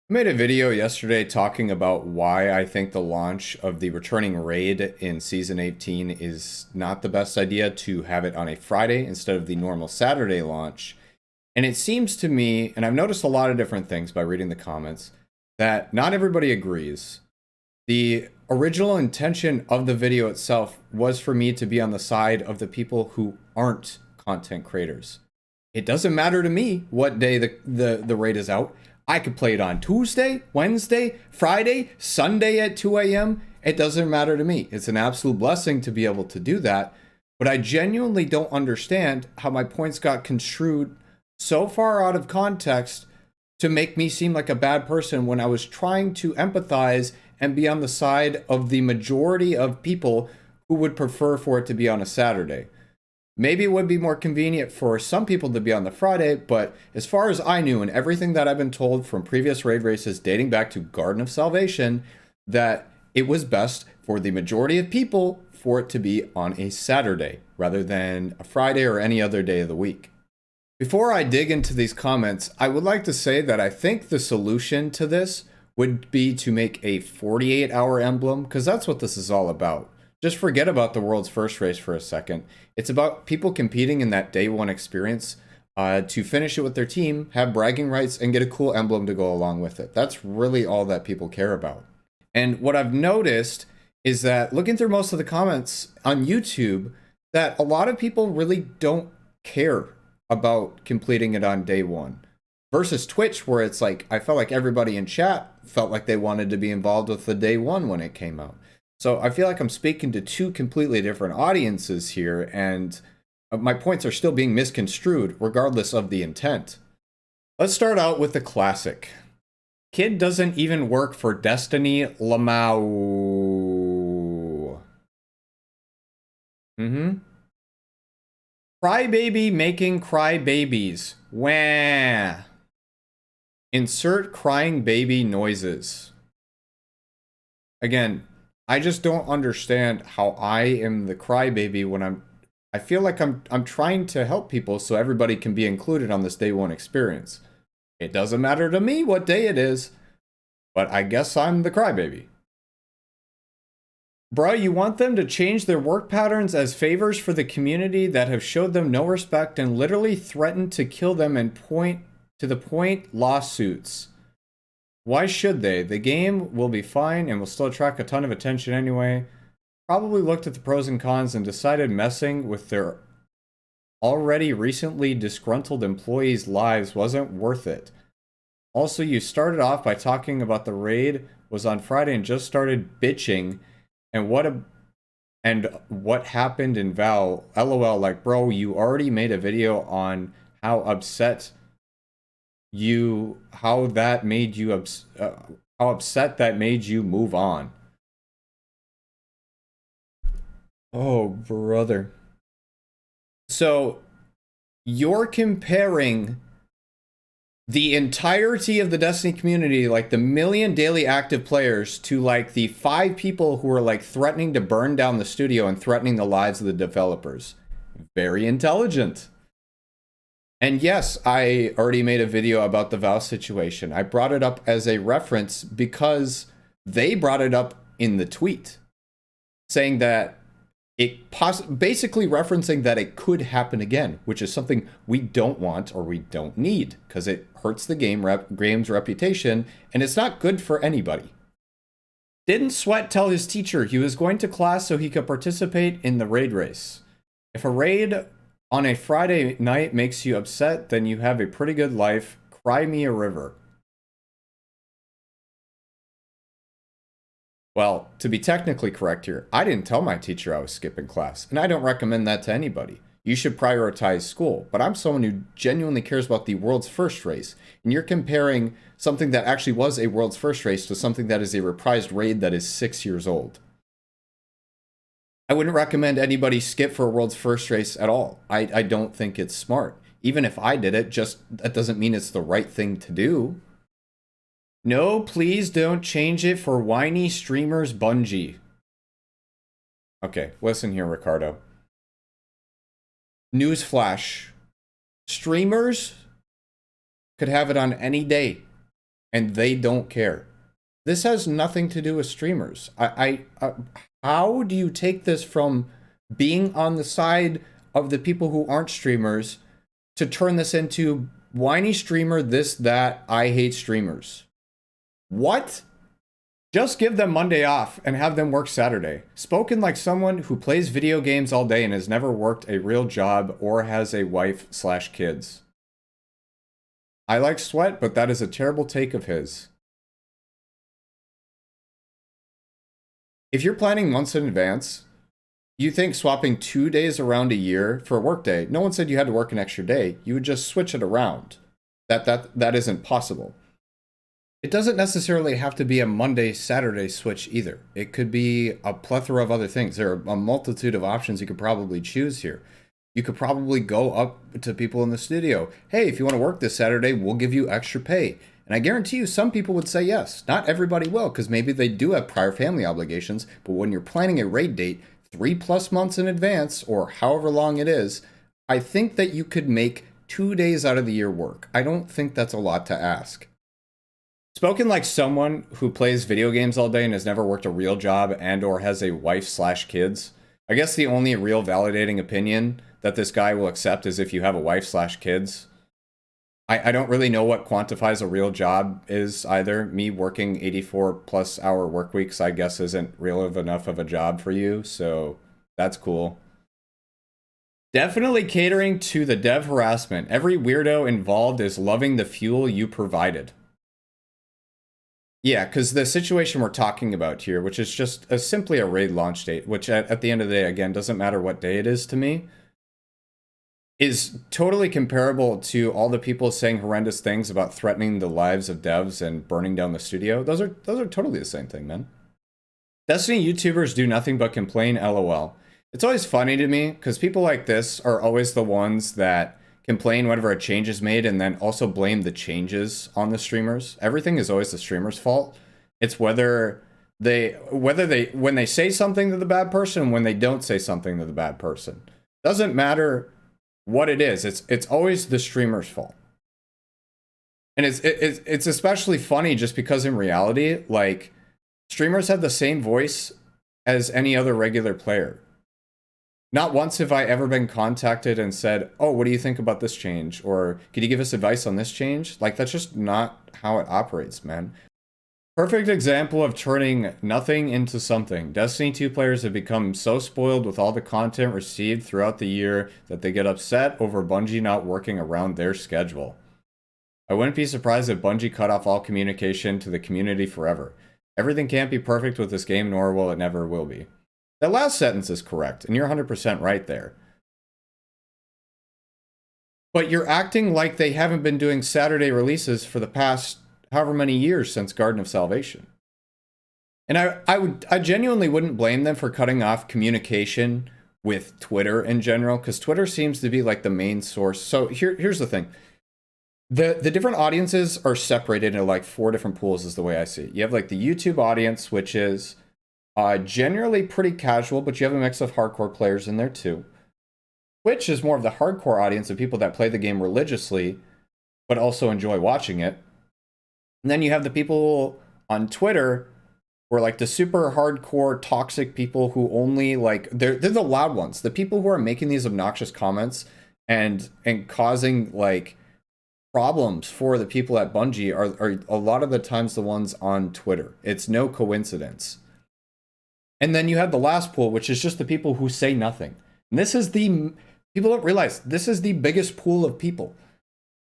I made a video yesterday talking about why I think the launch of the returning raid in Season 18 is not the best idea to have it on a Friday instead of the normal Saturday launch. And it seems to me, and I've noticed a lot of different things by reading the comments, that not everybody agrees. The original intention of the video itself was for me to be on the side of the people who aren't content creators. It doesn't matter to me what day the raid is out. I could play it on Tuesday, Wednesday, Friday, Sunday at 2 a.m. It doesn't matter to me. It's an absolute blessing to be able to do that. But I genuinely don't understand how my points got construed so far out of context to make me seem like a bad person when I was trying to empathize and be on the side of the majority of people who would prefer for it to be on a Saturday. Maybe it would be more convenient for some people to be on the Friday, but as far as I knew and everything that I've been told from previous raid races dating back to Garden of Salvation, that it was best for the majority of people for it to be on a Saturday rather than a Friday or any other day of the week. Before I dig into these comments, I would like to say that I think the solution to this would be to make a 48-hour emblem, because that's what this is all about. Just forget about the world's first race for a second. It's about people competing in that day one experience to finish it with their team, have bragging rights, and get a cool emblem to go along with it. That's really all that people care about. And what I've noticed is that looking through most of the comments on YouTube, that a lot of people really don't care about completing it on day one. Versus Twitch, where it's like, I felt like everybody in chat felt like they wanted to be involved with the day one when it came out. So I feel like I'm speaking to two completely different audiences here, and my points are still being misconstrued regardless of the intent. Let's start out with the classic. Kid doesn't even work for Destiny Lamau. Crybaby making crybabies. Wah. Insert crying baby noises. Again, I just don't understand how I am the crybaby when I feel like I'm trying to help people so everybody can be included on this day one experience. It doesn't matter to me what day it is, but I guess I'm the crybaby. Bruh, you want them to change their work patterns as favors for the community that have showed them no respect and literally threatened to kill them and point lawsuits. Why should they? The game will be fine and will still attract a ton of attention anyway. Probably looked at the pros and cons and decided messing with their already recently disgruntled employees' lives wasn't worth it. Also, you started off by talking about the raid was on Friday and just started bitching and what happened in Val. LOL, like, bro, you already made a video on how upset how that made you how upset that made you move on. Oh, brother. So you're comparing the entirety of the Destiny community, like the million daily active players, to like the 5 people who are like threatening to burn down the studio and threatening the lives of the developers. Very intelligent. And yes, I already made a video about the Valve situation. I brought it up as a reference because they brought it up in the tweet, saying that basically referencing that it could happen again, which is something we don't want or we don't need because it hurts the game's reputation and it's not good for anybody. Didn't Sweat tell his teacher he was going to class so he could participate in the raid race? If a raid on a Friday night makes you upset, then you have a pretty good life. Cry me a river. Well, to be technically correct here, I didn't tell my teacher I was skipping class, and I don't recommend that to anybody. You should prioritize school, but I'm someone who genuinely cares about the world's first race, and you're comparing something that actually was a world's first race to something that is a reprised raid that is 6 years old. I wouldn't recommend anybody skip for a world's first race at all. I don't think it's smart. Even if I did it, that doesn't mean it's the right thing to do. No, please don't change it for whiny streamers Bungie. Okay, listen here, Ricardo. Newsflash. Streamers could have it on any day. and they don't care. This has nothing to do with streamers. How do you take this from being on the side of the people who aren't streamers to turn this into whiny streamer, this, that, I hate streamers? What? Just give them Monday off and have them work Saturday. Spoken like someone who plays video games all day and has never worked a real job or has a wife/kids. I like Sweat, but that is a terrible take of his. If you're planning months in advance, you think swapping 2 days around a year for a work day, no one said you had to work an extra day. You would just switch it around. That isn't possible. It doesn't necessarily have to be a Monday-Saturday switch either. It could be a plethora of other things. There are a multitude of options you could probably choose here. You could probably go up to people in the studio. Hey, if you want to work this Saturday, we'll give you extra pay. And I guarantee you some people would say yes. Not everybody will, because maybe they do have prior family obligations. But when you're planning a raid date 3+ months in advance, or however long it is, I think that you could make 2 days out of the year work. I don't think that's a lot to ask. Spoken like someone who plays video games all day and has never worked a real job and or has a wife/kids. I guess the only real validating opinion that this guy will accept is if you have a wife/kids. I don't really know what quantifies a real job is either. Me working 84+ hour work weeks, I guess, isn't real enough of a job for you, so that's cool. Definitely catering to the dev harassment. Every weirdo involved is loving the fuel you provided. Yeah, because the situation we're talking about here, which is just simply a raid launch date, which at the end of the day, again, doesn't matter what day it is to me, is totally comparable to all the people saying horrendous things about threatening the lives of devs and burning down the studio. Those are totally the same thing, man. Destiny YouTubers do nothing but complain, LOL. It's always funny to me, because people like this are always the ones that complain whenever a change is made and then also blame the changes on the streamers. Everything is always the streamer's fault. It's when they say something to the bad person, when they don't say something to the bad person. Doesn't matter what it is. It's always the streamer's fault. And it's especially funny just because in reality, like, streamers have the same voice as any other regular player. Not once have I ever been contacted and said, oh, what do you think about this change? Or could you give us advice on this change? Like, that's just not how it operates, man. Perfect example of turning nothing into something. Destiny 2 players have become so spoiled with all the content received throughout the year that they get upset over Bungie not working around their schedule. I wouldn't be surprised if Bungie cut off all communication to the community forever. Everything can't be perfect with this game, nor will it never will be. That last sentence is correct, and you're 100% right there. But you're acting like they haven't been doing Saturday releases for the past however many years since Garden of Salvation. And I genuinely wouldn't blame them for cutting off communication with Twitter in general, because Twitter seems to be like the main source. So here's the thing. The different audiences are separated into like 4 different pools is the way I see it. You have like the YouTube audience, which is generally pretty casual, but you have a mix of hardcore players in there too. Twitch is more of the hardcore audience of people that play the game religiously, but also enjoy watching it. And then you have the people on Twitter who are like the super hardcore toxic people who only like, they're the loud ones. The people who are making these obnoxious comments and causing like problems for the people at Bungie are a lot of the times the ones on Twitter. It's no coincidence. And then you have the last pool, which is just the people who say nothing. And this is people don't realize this is the biggest pool of people.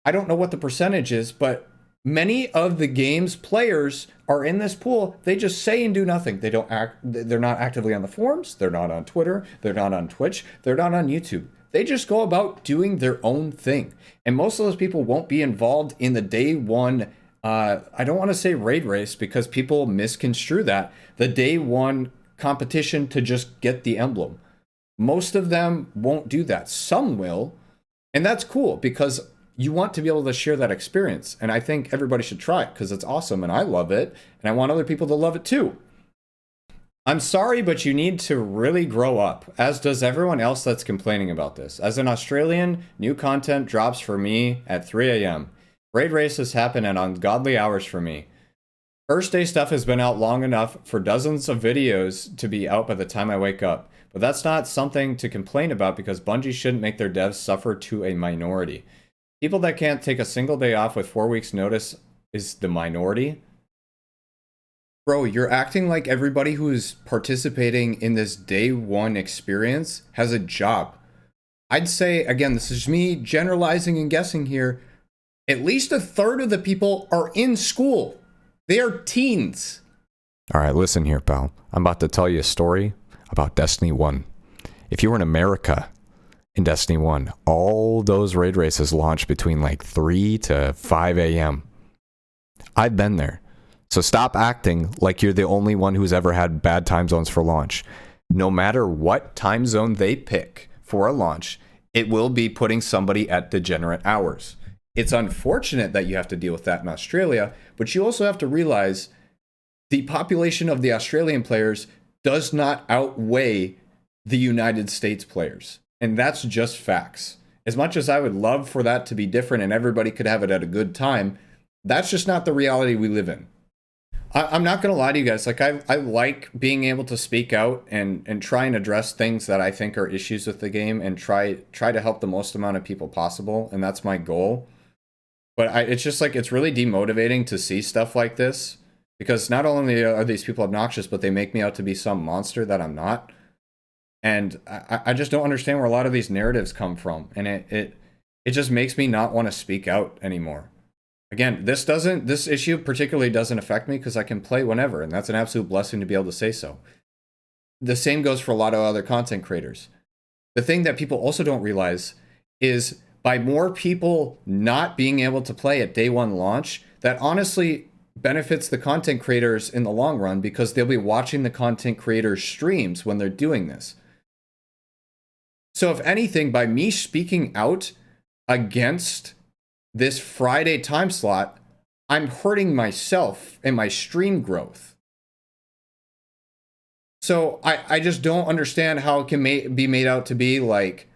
I don't know what the percentage is, but many of the game's players are in this pool. They just say and do nothing. They're not actively on the forums. They're not on Twitter. They're not on Twitch. They're not on YouTube. They just go about doing their own thing. And most of those people won't be involved in the day one, I don't want to say raid race because people misconstrue that. The day one competition to just get the emblem. Most of them won't do that. Some will. And that's cool because you want to be able to share that experience. And I think everybody should try it because it's awesome and I love it. And I want other people to love it too. I'm sorry, but you need to really grow up, as does everyone else that's complaining about this. As an Australian, new content drops for me at 3 a.m. Raid races happen at ungodly hours for me. First day stuff has been out long enough for dozens of videos to be out by the time I wake up. But that's not something to complain about because Bungie shouldn't make their devs suffer to a minority. People that can't take a single day off with 4 weeks notice is the minority. Bro, you're acting like everybody who's participating in this day one experience has a job. I'd say, again, this is me generalizing and guessing here, at least a third of the people are in school. They are teens. All right, listen here, pal. I'm about to tell you a story about Destiny 1. If you were in America in Destiny 1, all those raid races launch between like 3 to 5 a.m. I've been there. So stop acting like you're the only one who's ever had bad time zones for launch. No matter what time zone they pick for a launch, it will be putting somebody at degenerate hours. It's unfortunate that you have to deal with that in Australia, but you also have to realize the population of the Australian players does not outweigh the United States players. And that's just facts. As much as I would love for that to be different and everybody could have it at a good time, that's just not the reality we live in. I'm not going to lie to you guys. Like, I like being able to speak out and try and address things that I think are issues with the game and try to help the most amount of people possible. And that's my goal. But it's just like, it's really demotivating to see stuff like this because not only are these people obnoxious, but they make me out to be some monster that I'm not. And I just don't understand where a lot of these narratives come from. And it just makes me not want to speak out anymore. Again, this issue particularly doesn't affect me because I can play whenever, and that's an absolute blessing to be able to say so. The same goes for a lot of other content creators. The thing that people also don't realize is by more people not being able to play at day one launch, that honestly benefits the content creators in the long run because they'll be watching the content creators' streams when they're doing this. So if anything, by me speaking out against this Friday time slot, I'm hurting myself and my stream growth. So I just don't understand how it can be made out to be like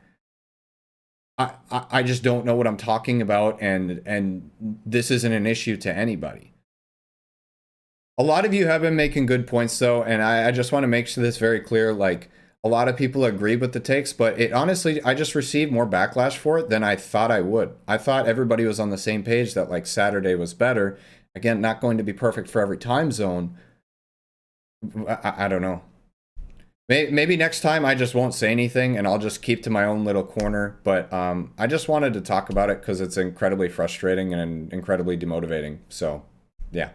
I just don't know what I'm talking about and this isn't an issue to anybody. A lot of you have been making good points though, and I just want to make sure this very clear. Like, a lot of people agree with the takes, but it honestly, I just received more backlash for it than I thought I would. I thought everybody was on the same page that like Saturday was better. Again, not going to be perfect for every time zone. I don't know. Maybe next time I just won't say anything and I'll just keep to my own little corner. But I just wanted to talk about it because it's incredibly frustrating and incredibly demotivating. So, yeah.